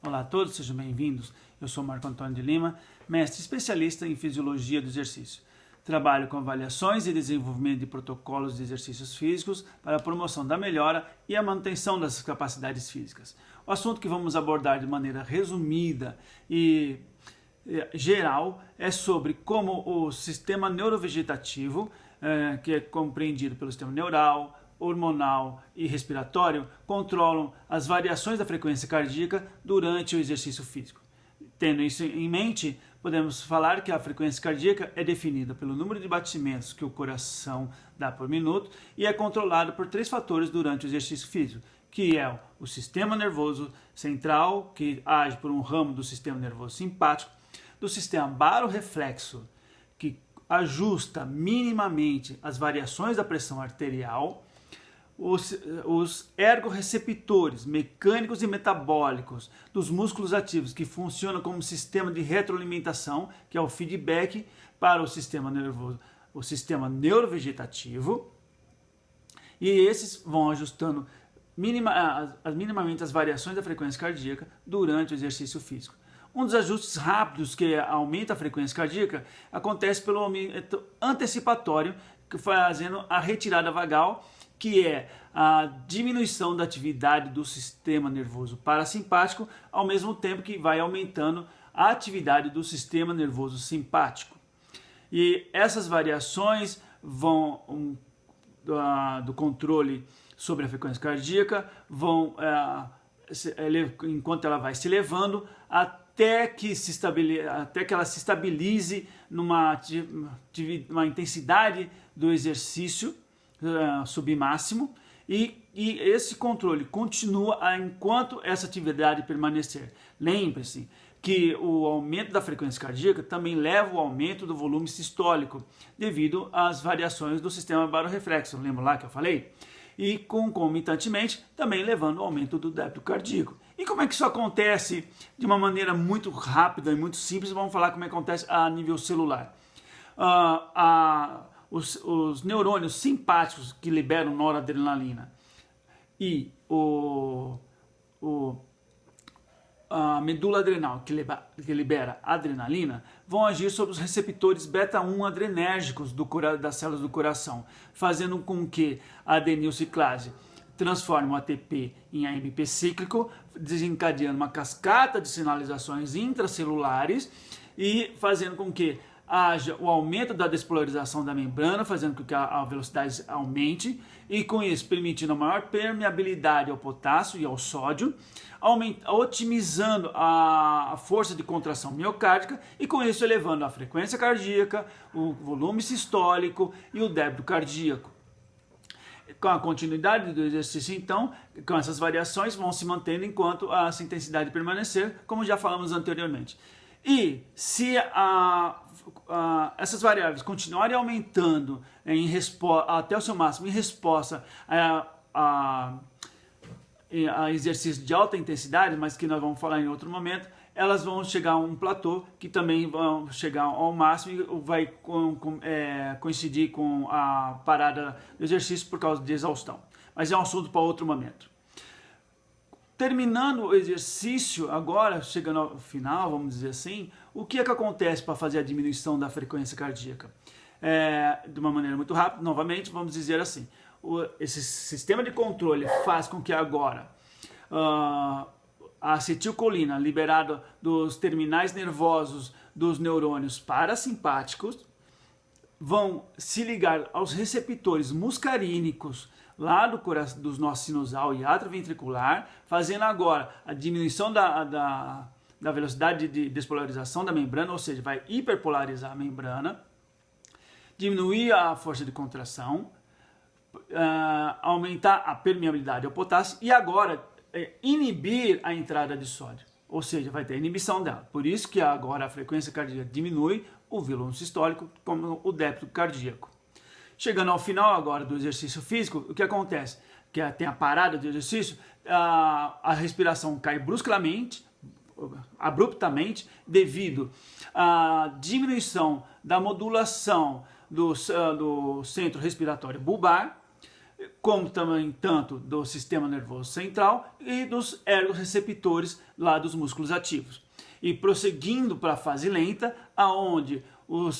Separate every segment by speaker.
Speaker 1: Olá a todos, sejam bem-vindos. Eu sou Marco Antônio de Lima, mestre especialista em Fisiologia do Exercício. Trabalho com avaliações e desenvolvimento de protocolos de exercícios físicos para a promoção da melhora e a manutenção das capacidades físicas. O assunto que vamos abordar de maneira resumida e geral é sobre como o sistema neurovegetativo, que é compreendido pelo sistema neural, hormonal e respiratório, controlam as variações da frequência cardíaca durante o exercício físico. Tendo isso em mente, podemos falar que a frequência cardíaca é definida pelo número de batimentos que o coração dá por minuto e é controlado por três fatores durante o exercício físico, que é o sistema nervoso central, que age por um ramo do sistema nervoso simpático, do sistema barorreflexo, que ajusta minimamente as variações da pressão arterial, os ergorreceptores mecânicos e metabólicos dos músculos ativos, que funcionam como sistema de retroalimentação, que é o feedback para o sistema nervoso, o sistema neurovegetativo, e esses vão ajustando minimamente as variações da frequência cardíaca durante o exercício físico. Um dos ajustes rápidos que aumenta a frequência cardíaca acontece pelo aumento antecipatório, fazendo a retirada vagal, que é a diminuição da atividade do sistema nervoso parasimpático, ao mesmo tempo que vai aumentando a atividade do sistema nervoso simpático. E essas variações vão do controle sobre a frequência cardíaca, enquanto ela vai se elevando, até que ela se estabilize numa intensidade do exercício submáximo, e esse controle continua enquanto essa atividade permanecer. Lembre-se que o aumento da frequência cardíaca também leva ao aumento do volume sistólico, devido às variações do sistema barorreflexo, lembra lá que eu falei? E concomitantemente também levando ao aumento do débito cardíaco. E como é que isso acontece de uma maneira muito rápida e muito simples? Vamos falar como é que acontece a nível celular. Os neurônios simpáticos que liberam noradrenalina e a medula adrenal que libera adrenalina vão agir sobre os receptores beta-1 adrenérgicos das células do coração, fazendo com que a adenilciclase transforme o ATP em AMP cíclico, desencadeando uma cascata de sinalizações intracelulares e fazendo com que haja o aumento da despolarização da membrana, fazendo com que a velocidade aumente, e com isso permitindo a maior permeabilidade ao potássio e ao sódio, otimizando a força de contração miocárdica e com isso elevando a frequência cardíaca, o volume sistólico e o débito cardíaco. Com a continuidade do exercício, então, com essas variações vão se mantendo enquanto essa intensidade permanecer, como já falamos anteriormente. E se essas variáveis continuarem aumentando até o seu máximo em resposta a exercícios de alta intensidade, mas que nós vamos falar em outro momento, elas vão chegar a um platô que também vão chegar ao máximo e vai coincidir com a parada do exercício por causa de exaustão. Mas é um assunto para outro momento. Terminando o exercício, agora, chegando ao final, vamos dizer assim, o que é que acontece para fazer a diminuição da frequência cardíaca? De uma maneira muito rápida, novamente, vamos dizer assim, esse sistema de controle faz com que agora a acetilcolina, liberada dos terminais nervosos dos neurônios parasimpáticos, vão se ligar aos receptores muscarínicos lá dos nossos sinusal e atrioventricular, fazendo agora a diminuição da velocidade de despolarização da membrana, ou seja, vai hiperpolarizar a membrana, diminuir a força de contração, aumentar a permeabilidade ao potássio e agora inibir a entrada de sódio, ou seja, vai ter inibição dela. Por isso que agora a frequência cardíaca diminui, o volume sistólico como o débito cardíaco. Chegando ao final agora do exercício físico, o que acontece? Que tem a parada do exercício, a respiração cai bruscamente, abruptamente, devido à diminuição da modulação do centro respiratório bulbar, como também tanto do sistema nervoso central e dos ergoreceptores lá dos músculos ativos. E prosseguindo para a fase lenta, aonde o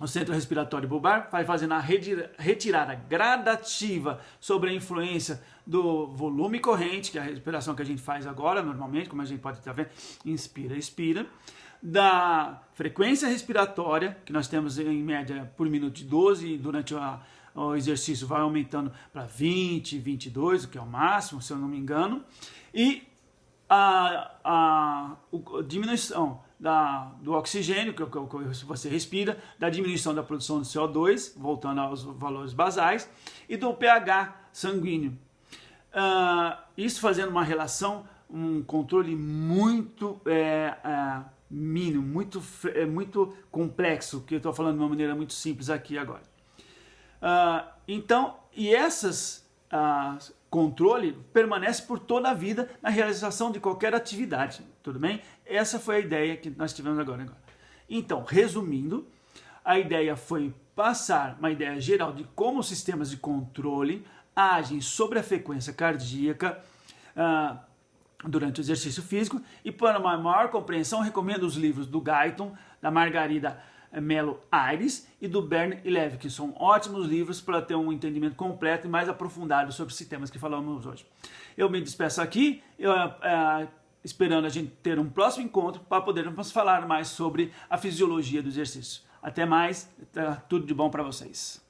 Speaker 1: centro respiratório bulbar vai fazendo a retirada gradativa sobre a influência do volume corrente, que é a respiração que a gente faz agora, normalmente, como a gente pode estar vendo, inspira, expira, da frequência respiratória, que nós temos em média por minuto de 12, e durante o exercício vai aumentando para 20, 22, o que é o máximo, se eu não me engano, e a diminuição do oxigênio que você respira, da diminuição da produção de CO2, voltando aos valores basais, e do pH sanguíneo. Isso fazendo uma relação, um controle muito mínimo, muito complexo, que eu estou falando de uma maneira muito simples aqui agora. Então, e essas controle permanece por toda a vida na realização de qualquer atividade, tudo bem? Essa foi a ideia que nós tivemos agora. Então, resumindo, a ideia foi passar uma ideia geral de como os sistemas de controle agem sobre a frequência cardíaca durante o exercício físico, e para uma maior compreensão recomendo os livros do Guyton, da Margarida Melo Aires e do Bernd Levy, que são ótimos livros para ter um entendimento completo e mais aprofundado sobre os sistemas que falamos hoje. Eu me despeço aqui, esperando a gente ter um próximo encontro para podermos falar mais sobre a fisiologia do exercício. Até mais, tudo de bom para vocês.